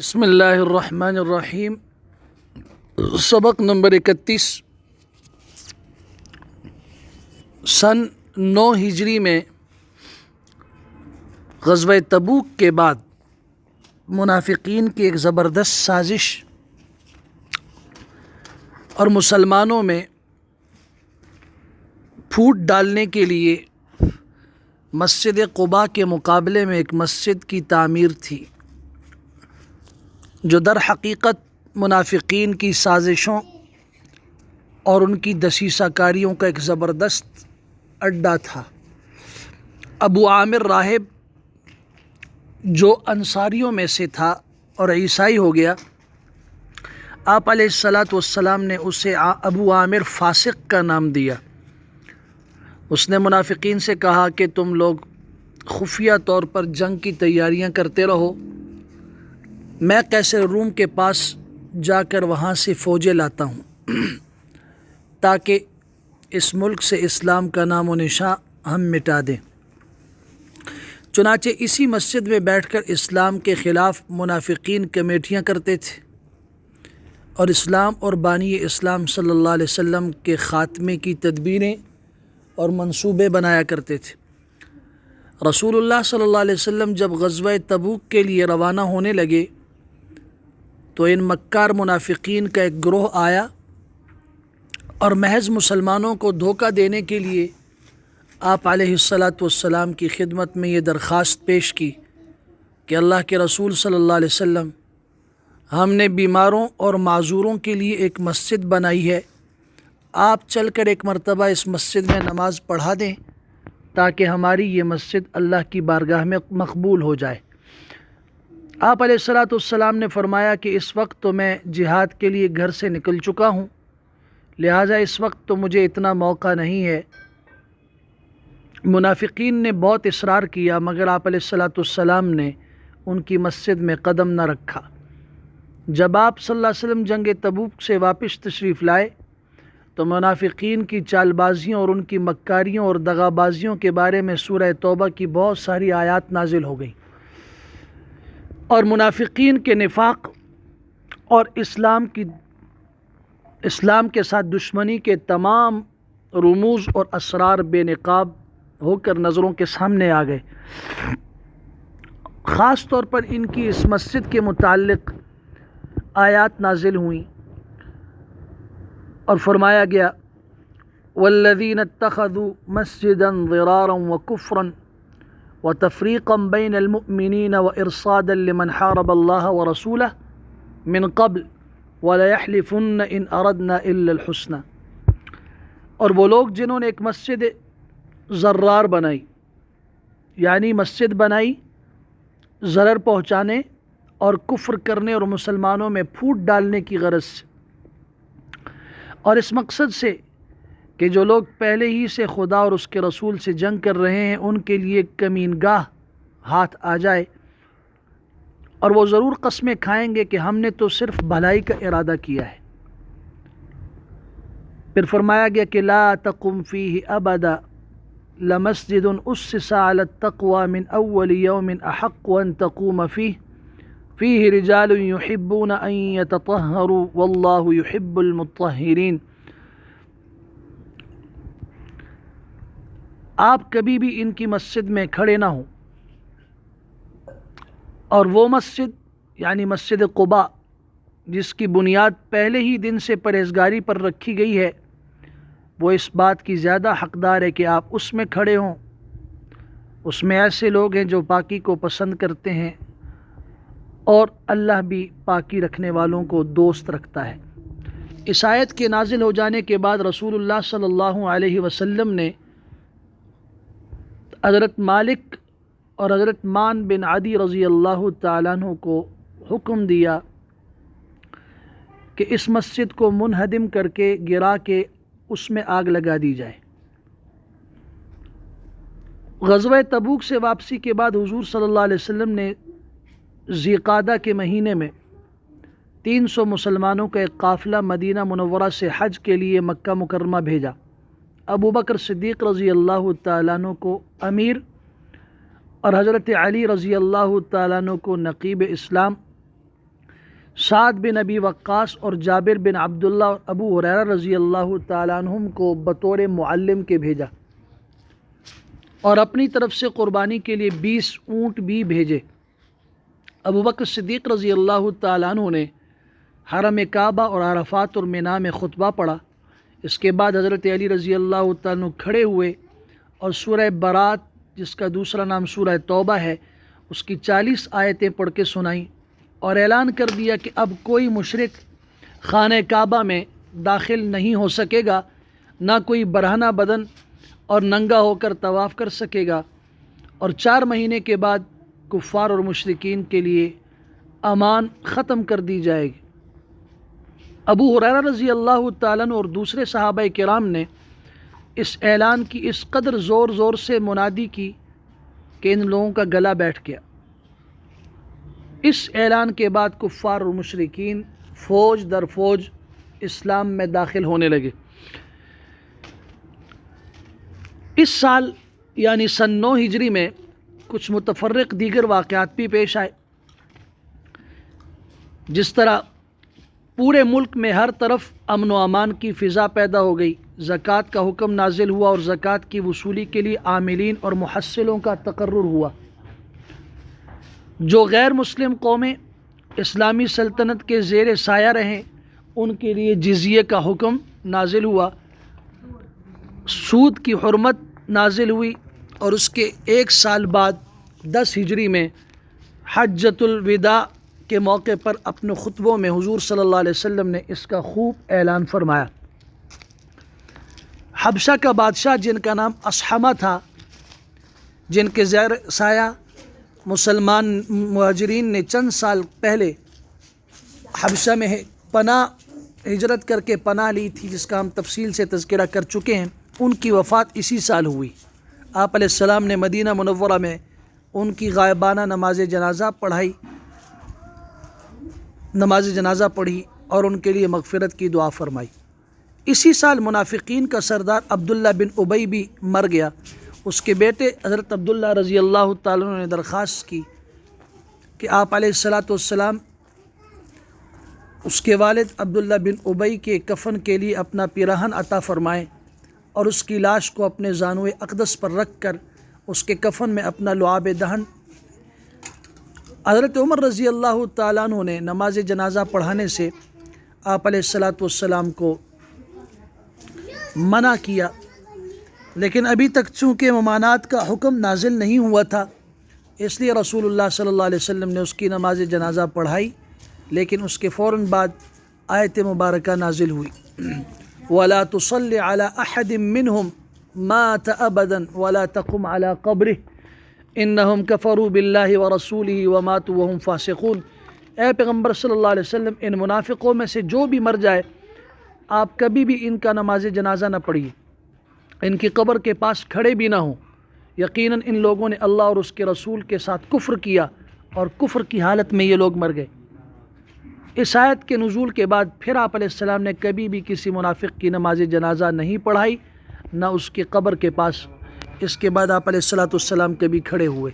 بسم اللہ الرحمن الرحیم۔ سبق نمبر 31۔ سن 9 ہجری میں غزوہ تبوک کے بعد منافقین کی ایک زبردست سازش اور مسلمانوں میں پھوٹ ڈالنے کے لیے مسجد قباء کے مقابلے میں ایک مسجد کی تعمیر تھی، جو در حقیقت منافقین کی سازشوں اور ان کی دسیسہ کاریوں کا ایک زبردست اڈا تھا۔ ابو عامر راہب جو انصاریوں میں سے تھا اور عیسائی ہو گیا، آپ علیہ الصلاۃ والسلام نے اسے ابو عامر فاسق کا نام دیا۔ اس نے منافقین سے کہا کہ تم لوگ خفیہ طور پر جنگ کی تیاریاں کرتے رہو، میں قیصر روم کے پاس جا کر وہاں سے فوجیں لاتا ہوں تاکہ اس ملک سے اسلام کا نام و نشاں ہم مٹا دیں۔ چنانچہ اسی مسجد میں بیٹھ کر اسلام کے خلاف منافقین کمیٹیاں کرتے تھے اور اسلام اور بانی اسلام صلی اللہ علیہ وسلم کے خاتمے کی تدبیریں اور منصوبے بنایا کرتے تھے۔ رسول اللہ صلی اللہ علیہ وسلم جب غزوہ تبوک کے لیے روانہ ہونے لگے تو ان مکار منافقین کا ایک گروہ آیا اور محض مسلمانوں کو دھوکہ دینے کے لیے آپ علیہ الصلاۃ والسلام کی خدمت میں یہ درخواست پیش کی کہ اللہ کے رسول صلی اللہ علیہ وسلم، ہم نے بیماروں اور معذوروں کے لیے ایک مسجد بنائی ہے، آپ چل کر ایک مرتبہ اس مسجد میں نماز پڑھا دیں تاکہ ہماری یہ مسجد اللہ کی بارگاہ میں مقبول ہو جائے۔ آپ علیہ الصلاۃ والسلام نے فرمایا کہ اس وقت تو میں جہاد کے لیے گھر سے نکل چکا ہوں، لہٰذا اس وقت تو مجھے اتنا موقع نہیں ہے۔ منافقین نے بہت اصرار کیا مگر آپ علیہ الصلاۃ والسلام نے ان کی مسجد میں قدم نہ رکھا۔ جب آپ صلی اللہ علیہ وسلم جنگ تبوک سے واپس تشریف لائے تو منافقین کی چال بازیوں اور ان کی مکاریوں اور دغا بازیوں کے بارے میں سورہ توبہ کی بہت ساری آیات نازل ہو گئیں، اور منافقین کے نفاق اور اسلام کے ساتھ دشمنی کے تمام رموز اور اسرار بے نقاب ہو کر نظروں کے سامنے آ گئے۔ خاص طور پر ان کی اس مسجد کے متعلق آیات نازل ہوئیں اور فرمایا گیا والذین اتخذوا مسجدا ضرارا وکفرا وتفریقا بین المؤمنین وارصادا لمن حارب اللہ ورسولہ من قبل ولیحلفن ان اردنا الا الحسنى۔ اور وہ لوگ جنہوں نے ایک مسجد ضرار بنائی، یعنی مسجد بنائی ضرر پہنچانے اور کفر کرنے اور مسلمانوں میں پھوٹ ڈالنے کی غرض سے، اور اس مقصد سے کہ جو لوگ پہلے ہی سے خدا اور اس کے رسول سے جنگ کر رہے ہیں ان کے لیے کمینگاہ ہاتھ آ جائے، اور وہ ضرور قسمیں کھائیں گے کہ ہم نے تو صرف بھلائی کا ارادہ کیا ہے۔ پھر فرمایا گیا کہ لا تقم فیہ ابدا لمسجد اسس علی التقوی من اول یوم احق ان تقوم فیہ رجال یحبون ان یتطہروا واللہ یحب المطہرین۔ آپ کبھی بھی ان کی مسجد میں کھڑے نہ ہوں، اور وہ مسجد یعنی مسجد قباء جس کی بنیاد پہلے ہی دن سے پرہیزگاری پر رکھی گئی ہے، وہ اس بات کی زیادہ حقدار ہے کہ آپ اس میں کھڑے ہوں۔ اس میں ایسے لوگ ہیں جو پاکی کو پسند کرتے ہیں، اور اللہ بھی پاکی رکھنے والوں کو دوست رکھتا ہے۔ اس آیت کے نازل ہو جانے کے بعد رسول اللہ صلی اللہ علیہ وسلم نے حضرت مالک اور حضرت مان بن عدی رضی اللہ تعالیٰ عنہ کو حکم دیا کہ اس مسجد کو منہدم کر کے گرا کے اس میں آگ لگا دی جائے۔ غزوہ تبوک سے واپسی کے بعد حضور صلی اللہ علیہ وسلم نے ذی قعدہ کے مہینے میں 300 مسلمانوں کا ایک قافلہ مدینہ منورہ سے حج کے لیے مکہ مکرمہ بھیجا۔ ابو بکر صدیق رضی اللہ تعالیٰ عنہ کو امیر اور حضرت علی رضی اللہ تعالیٰ عنہ کو نقیب اسلام سعد بن ابی وقاص اور جابر بن عبداللہ اور ابو ہریرہ رضی اللہ تعالیٰ عنہم کو بطور معلم کے بھیجا اور اپنی طرف سے قربانی کے لیے 20 اونٹ بھی بھیجے۔ ابو بکر صدیق رضی اللہ تعالیٰ عنہ نے حرم کعبہ اور عرفات اور مینا میں خطبہ پڑھا۔ اس کے بعد حضرت علی رضی اللہ تعالیٰ عنہ کھڑے ہوئے اور سورہ برات، جس کا دوسرا نام سورہ توبہ ہے، اس کی 40 آیتیں پڑھ کے سنائیں اور اعلان کر دیا کہ اب کوئی مشرک خانہ کعبہ میں داخل نہیں ہو سکے گا، نہ کوئی برہنہ بدن اور ننگا ہو کر طواف کر سکے گا، اور 4 مہینے کے بعد کفار اور مشرکین کے لیے امان ختم کر دی جائے گی۔ ابو ہریرہ رضی اللہ تعالیٰ عنہ اور دوسرے صحابہ کرام نے اس اعلان کی اس قدر زور زور سے منادی کی کہ ان لوگوں کا گلا بیٹھ گیا۔ اس اعلان کے بعد کفار اور مشرکین فوج در فوج اسلام میں داخل ہونے لگے۔ اس سال یعنی سن 9 ہجری میں کچھ متفرق دیگر واقعات بھی پیش آئے، جس طرح پورے ملک میں ہر طرف امن و امان کی فضا پیدا ہو گئی، زکوٰۃ کا حکم نازل ہوا اور زکوٰۃ کی وصولی کے لیے عاملین اور محصلوں کا تقرر ہوا۔ جو غیر مسلم قومیں اسلامی سلطنت کے زیر سایہ رہیں ان کے لیے جزیے کا حکم نازل ہوا، سود کی حرمت نازل ہوئی، اور اس کے 1 سال بعد 10 ہجری میں حجۃ الوداع کے موقع پر اپنے خطبوں میں حضور صلی اللہ علیہ وسلم نے اس کا خوب اعلان فرمایا۔ حبشہ کا بادشاہ جن کا نام اصحمہ تھا، جن کے زیر سایہ مسلمان مہاجرین نے چند سال پہلے حبشہ میں ہجرت کر کے پناہ لی تھی، جس کا ہم تفصیل سے تذکرہ کر چکے ہیں، ان کی وفات اسی سال ہوئی۔ آپ علیہ السلام نے مدینہ منورہ میں ان کی غائبانہ نماز جنازہ پڑھی اور ان کے لیے مغفرت کی دعا فرمائی۔ اسی سال منافقین کا سردار عبداللہ بن ابی بھی مر گیا۔ اس کے بیٹے حضرت عبداللہ رضی اللہ تعالیٰ عنہ نے درخواست کی کہ آپ علیہ السلام اس کے والد عبداللہ بن ابی کے کفن کے لیے اپنا پیراہن عطا فرمائیں اور اس کی لاش کو اپنے زانوئے اقدس پر رکھ کر اس کے کفن میں اپنا لعاب دہن۔ حضرت عمر رضی اللہ تعالیٰ عنہ نے نماز جنازہ پڑھانے سے آپ علیہ السلام کو منع کیا، لیکن ابھی تک چونکہ ممانعت کا حکم نازل نہیں ہوا تھا، اس لیے رسول اللہ صلی اللہ علیہ وسلم نے اس کی نماز جنازہ پڑھائی، لیکن اس کے فوراً بعد آیت مبارکہ نازل ہوئی، وَلَا تُصَلِّ عَلَىٰ أَحَدٍ مِّنْهُمْ مَاتَ أَبَدًا وَلَا تَقُمْ عَلَىٰ قَبْرِهِ إِنَّهُمْ كَفَرُوا بِاللَّهِ وَرَسُولِهِ وَمَاتُوا وَهُمْ فَاسِقُونَ۔ اے پیغمبر صلی اللہ علیہ وسلم، ان منافقوں میں سے جو بھی مر جائے آپ کبھی بھی ان کا نماز جنازہ نہ پڑھیے، ان کی قبر کے پاس کھڑے بھی نہ ہوں، یقیناً ان لوگوں نے اللہ اور اس کے رسول کے ساتھ کفر کیا اور کفر کی حالت میں یہ لوگ مر گئے۔ اس آیت کے نزول کے بعد پھر آپ علیہ السلام نے کبھی بھی کسی منافق کی نماز جنازہ نہیں پڑھائی، نہ اس کی قبر کے پاس۔ اس کے بعد آپ علیہ السلام کبھی کھڑے ہوئے۔